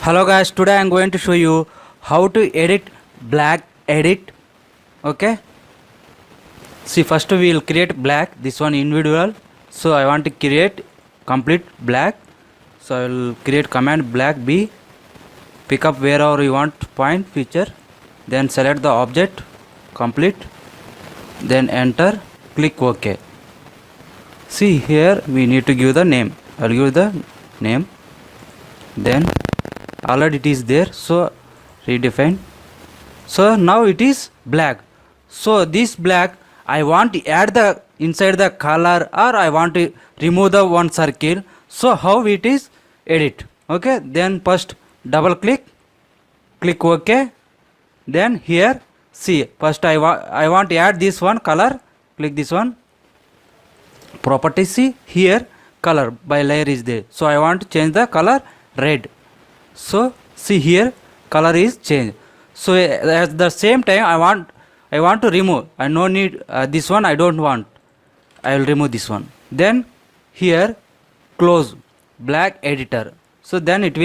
Hello guys, today I am going to show you how to edit black edit. Okay, see, first we will create black, this one individual. So I want to create complete black, so I will create command black B, pick up wherever you want point feature, then select the object complete, then enter, click OK. See, here we need to give the name. I will give the name, then already it is there, so redefine. So now it is black. So this black I want to add the inside the color, or I want to remove the one circle. So how it is edit? Okay, then first double click, click OK. Then here see, first I want to add this one color, click this one, properties. See here color by layer is there, so I want to change the color red. So see here color is changed. So at the same time I want to remove, I no need this one, I don't want, I will remove this one. Then here close black editor. So then it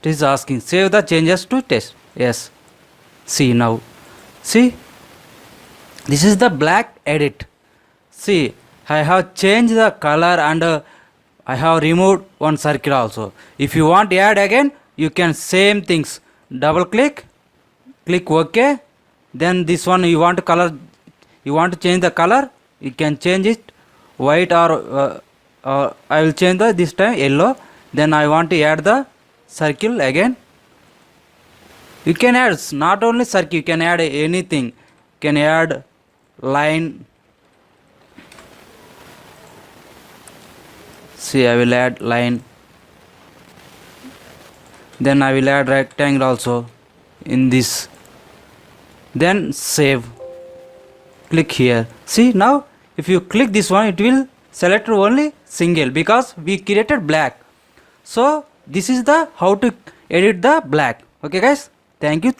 is asking save the changes to test. Yes, see now, see, this is the black edit. See, I have changed the color and I have removed one circle also. If you want to add again, you can same things, double click, click OK. Then this one you want to color, you want to change the color, you can change it white or I will change the this time yellow. Then I want to add the circle again. You can add not only circle, you can add anything. You can add line. See, I will add line. Then I will add rectangle also in this. Then save. Click here. See now, if you click this one, it will select only single because we created black. So this is the how to edit the black. Okay guys, thank you.